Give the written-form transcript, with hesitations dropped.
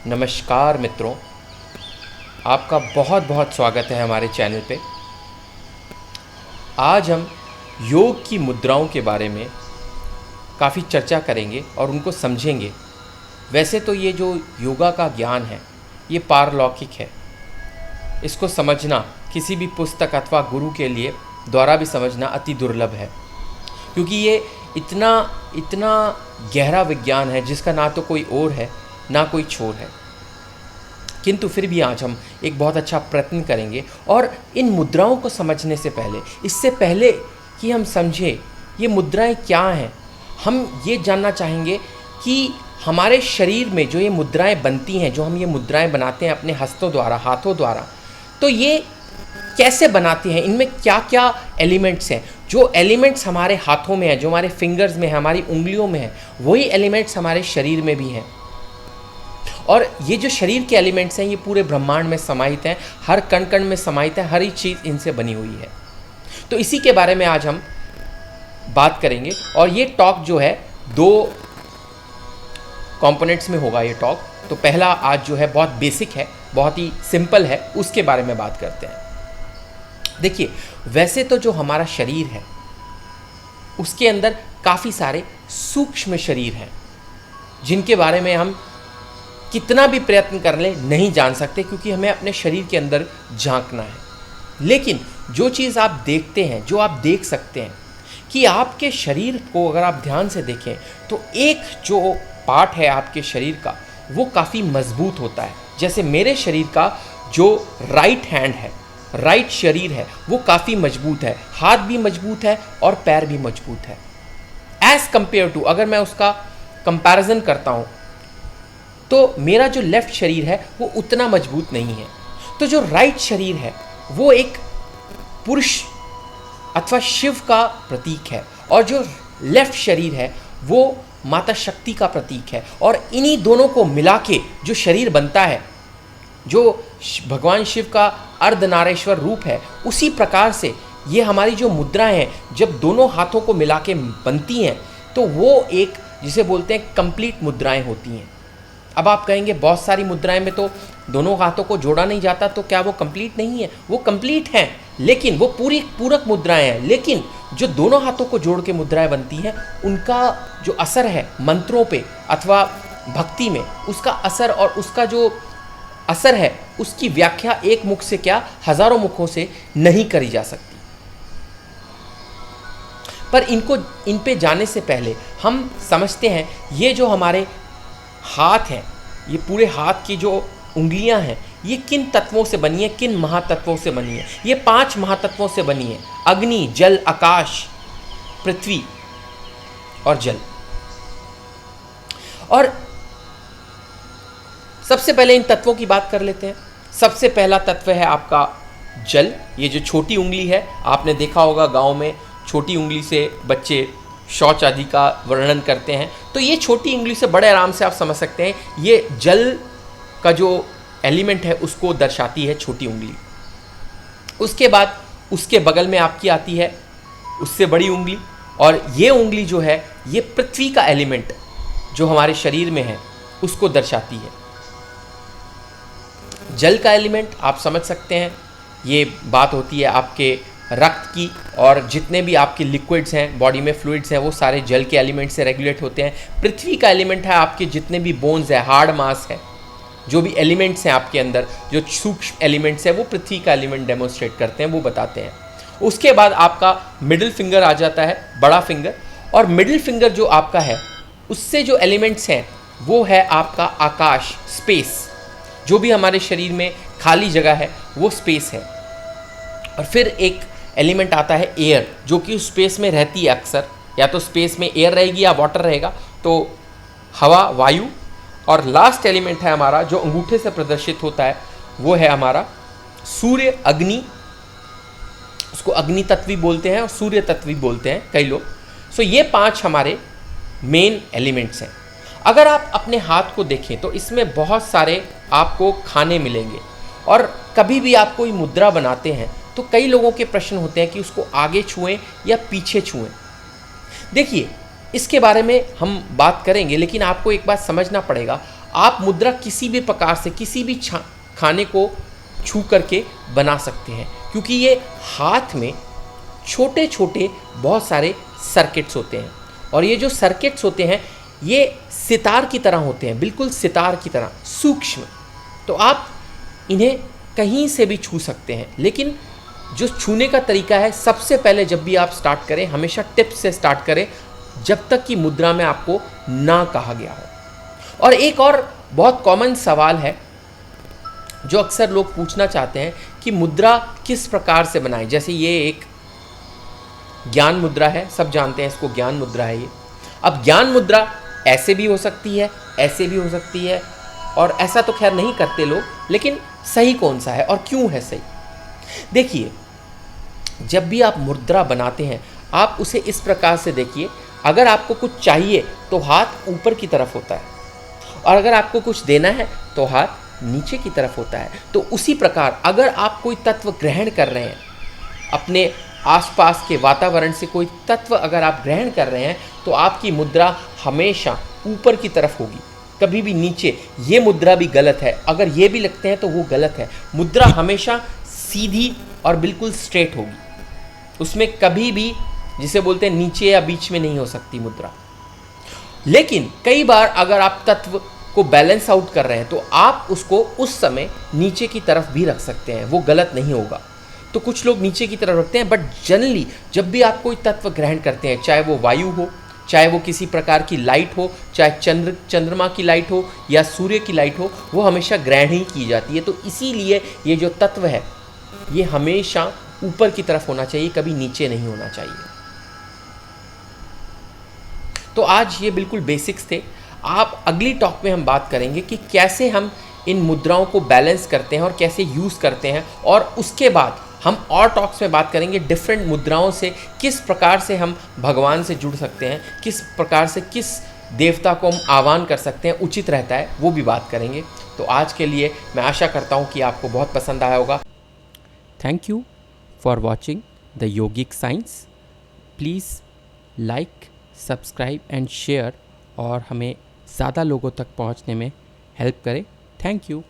नमस्कार मित्रों, आपका बहुत बहुत स्वागत है हमारे चैनल पे। आज हम योग की मुद्राओं के बारे में काफ़ी चर्चा करेंगे और उनको समझेंगे। वैसे तो ये जो योगा का ज्ञान है ये पारलौकिक है। इसको समझना किसी भी पुस्तक अथवा गुरु के लिए द्वारा भी समझना अति दुर्लभ है, क्योंकि ये इतना इतना गहरा विज्ञान है जिसका ना तो कोई ओर है ना कोई छोर है। किंतु फिर भी आज हम एक बहुत अच्छा प्रयत्न करेंगे और इन मुद्राओं को समझने से पहले, इससे पहले कि हम समझें ये मुद्राएं क्या हैं, हम ये जानना चाहेंगे कि हमारे शरीर में जो ये मुद्राएं बनती हैं, जो हम ये मुद्राएं बनाते हैं अपने हस्तों द्वारा, हाथों द्वारा, तो ये कैसे बनाती हैं, इनमें क्या क्या एलिमेंट्स हैं। जो एलिमेंट्स हमारे हाथों में हैं, जो हमारे फिंगर्स में हैं, हमारी उंगलियों में हैं, वही एलिमेंट्स हमारे शरीर में भी हैं। और ये जो शरीर के एलिमेंट्स हैं ये पूरे ब्रह्मांड में समाहित हैं, हर कण कण में समाहित है, हर एक चीज़ इनसे बनी हुई है। तो इसी के बारे में आज हम बात करेंगे। और ये टॉक जो है 2 कंपोनेंट्स में होगा ये टॉक। तो पहला आज जो है बहुत बेसिक है, बहुत ही सिंपल है, उसके बारे में बात करते हैं। देखिए, वैसे तो जो हमारा शरीर है उसके अंदर काफ़ी सारे सूक्ष्म शरीर हैं जिनके बारे में हम कितना भी प्रयत्न कर ले नहीं जान सकते, क्योंकि हमें अपने शरीर के अंदर झांकना है। लेकिन जो चीज़ आप देखते हैं, जो आप देख सकते हैं कि आपके शरीर को अगर आप ध्यान से देखें तो एक जो पार्ट है आपके शरीर का वो काफ़ी मजबूत होता है। जैसे मेरे शरीर का जो राइट हैंड है, राइट शरीर है, वो काफ़ी मजबूत है, हाथ भी मजबूत है और पैर भी मजबूत है। एज़ कंपेयर टू, अगर मैं उसका कंपैरिजन करता हूँ तो मेरा जो लेफ्ट शरीर है वो उतना मजबूत नहीं है। तो जो राइट शरीर है वो एक पुरुष अथवा शिव का प्रतीक है, और जो लेफ्ट शरीर है वो माता शक्ति का प्रतीक है। और इन्हीं दोनों को मिला के जो शरीर बनता है, जो भगवान शिव का अर्धनारीश्वर रूप है, उसी प्रकार से ये हमारी जो मुद्राएं हैं जब दोनों हाथों को मिला के बनती हैं तो वो एक, जिसे बोलते हैं, कंप्लीट मुद्राएं होती हैं। अब आप कहेंगे बहुत सारी मुद्राएं में तो दोनों हाथों को जोड़ा नहीं जाता, तो क्या वो कंप्लीट नहीं है? वो कंप्लीट हैं, लेकिन वो पूरी पूरक मुद्राएं हैं। लेकिन जो दोनों हाथों को जोड़ के मुद्राएं बनती हैं उनका जो असर है मंत्रों पे अथवा भक्ति में, उसका असर और उसका जो असर है उसकी व्याख्या एक मुख से क्या हजारों मुखों से नहीं करी जा सकती। पर इन पे जाने से पहले हम समझते हैं ये जो हमारे हाथ हैं, ये पूरे हाथ की जो उंगलियां हैं, ये किन तत्वों से बनी है, किन महातत्वों से बनी है। ये 5 महातत्वों से बनी है: अग्नि, जल, आकाश, पृथ्वी और जल। और सबसे पहले इन तत्वों की बात कर लेते हैं। सबसे पहला तत्व है आपका जल। ये जो छोटी उंगली है, आपने देखा होगा गांव में छोटी उंगली से बच्चे शौच आदि का वर्णन करते हैं, तो ये छोटी उंगली से बड़े आराम से आप समझ सकते हैं ये जल का जो एलिमेंट है उसको दर्शाती है छोटी उंगली। उसके बाद उसके बगल में आपकी आती है उससे बड़ी उंगली, और ये उंगली जो है ये पृथ्वी का एलिमेंट जो हमारे शरीर में है उसको दर्शाती है। जल का एलिमेंट आप समझ सकते हैं, ये बात होती है आपके रक्त की, और जितने भी आपके लिक्विड्स हैं, बॉडी में फ्लूइड्स हैं, वो सारे जल के एलिमेंट से रेगुलेट होते हैं। पृथ्वी का एलिमेंट है आपके जितने भी बोन्स है, हार्ड मास है, जो भी एलिमेंट्स हैं आपके अंदर, जो सूक्ष्म एलिमेंट्स हैं, वो पृथ्वी का एलिमेंट डेमोन्स्ट्रेट करते हैं, वो बताते हैं। उसके बाद आपका मिडिल फिंगर आ जाता है, बड़ा फिंगर। और मिडिल फिंगर जो आपका है उससे जो एलिमेंट्स हैं वो है आपका आकाश, स्पेस। जो भी हमारे शरीर में खाली जगह है वो स्पेस है। और फिर एक एलिमेंट आता है एयर, जो कि उस स्पेस में रहती है अक्सर, या तो स्पेस में एयर रहेगी या वाटर रहेगा, तो हवा, वायु। और लास्ट एलिमेंट है हमारा जो अंगूठे से प्रदर्शित होता है, वो है हमारा सूर्य, अग्नि। उसको अग्नि तत्व भी बोलते हैं और सूर्य तत्व भी बोलते हैं कई लोग। सो ये 5 हमारे मेन एलिमेंट्स हैं। अगर आप अपने हाथ को देखें तो इसमें बहुत सारे आपको खाने मिलेंगे, और कभी भी आप कोई मुद्रा बनाते हैं तो कई लोगों के प्रश्न होते हैं कि उसको आगे छुएं या पीछे छुएं। देखिए, इसके बारे में हम बात करेंगे, लेकिन आपको एक बात समझना पड़ेगा। आप मुद्रा किसी भी प्रकार से किसी भी खाने को छू करके बना सकते हैं, क्योंकि ये हाथ में छोटे छोटे बहुत सारे सर्किट्स होते हैं, और ये जो सर्किट्स होते हैं ये सितार की तरह होते हैं, बिल्कुल सितार की तरह सूक्ष्म। तो आप इन्हें कहीं से भी छू सकते हैं, लेकिन जो छूने का तरीका है, सबसे पहले जब भी आप स्टार्ट करें हमेशा टिप्स से स्टार्ट करें, जब तक कि मुद्रा में आपको ना कहा गया हो। और एक और बहुत कॉमन सवाल है जो अक्सर लोग पूछना चाहते हैं कि मुद्रा किस प्रकार से बनाएं। जैसे ये एक ज्ञान मुद्रा है, सब जानते हैं इसको, ज्ञान मुद्रा है ये। अब ज्ञान मुद्रा ऐसे भी हो सकती है, ऐसे भी हो सकती है, और ऐसा तो खैर नहीं करते लोग, लेकिन सही कौन सा है और क्यों है सही? देखिए, जब भी आप मुद्रा बनाते हैं आप उसे इस प्रकार से देखिए, अगर आपको कुछ चाहिए तो हाथ ऊपर की तरफ होता है, और अगर आपको कुछ देना है तो हाथ नीचे की तरफ होता है। तो उसी प्रकार अगर आप कोई तत्व ग्रहण कर रहे हैं, अपने आसपास के वातावरण से कोई तत्व अगर आप ग्रहण कर रहे हैं, तो आपकी मुद्रा हमेशा ऊपर की तरफ होगी, कभी भी नीचे। ये मुद्रा भी गलत है, अगर ये भी लगते हैं तो वो गलत है। मुद्रा हमेशा सीधी और बिल्कुल स्ट्रेट होगी, उसमें कभी भी, जिसे बोलते हैं, नीचे या बीच में नहीं हो सकती मुद्रा। लेकिन कई बार अगर आप तत्व को बैलेंस आउट कर रहे हैं तो आप उसको उस समय नीचे की तरफ भी रख सकते हैं, वो गलत नहीं होगा। तो कुछ लोग नीचे की तरफ रखते हैं, बट जनरली जब भी आप कोई तत्व ग्रहण करते हैं, चाहे वो वायु हो, चाहे वो किसी प्रकार की लाइट हो, चाहे चंद्रमा की लाइट हो या सूर्य की लाइट हो, वो हमेशा ग्रहण ही की जाती है। तो इसीलिए ये जो तत्व है ये हमेशा ऊपर की तरफ होना चाहिए, कभी नीचे नहीं होना चाहिए। तो आज ये बिल्कुल बेसिक्स थे। आप अगली टॉक में हम बात करेंगे कि कैसे हम इन मुद्राओं को बैलेंस करते हैं और कैसे यूज़ करते हैं, और उसके बाद हम और टॉक्स में बात करेंगे डिफरेंट मुद्राओं से किस प्रकार से हम भगवान से जुड़ सकते हैं, किस प्रकार से किस देवता को हम आह्वान कर सकते हैं उचित रहता है, वो भी बात करेंगे। तो आज के लिए मैं आशा करता हूँ कि आपको बहुत पसंद आया होगा। Thank you for watching the yogic science. Please like, subscribe and share, और हमें ज़्यादा लोगों तक पहुँचने में हेल्प करें। Thank you.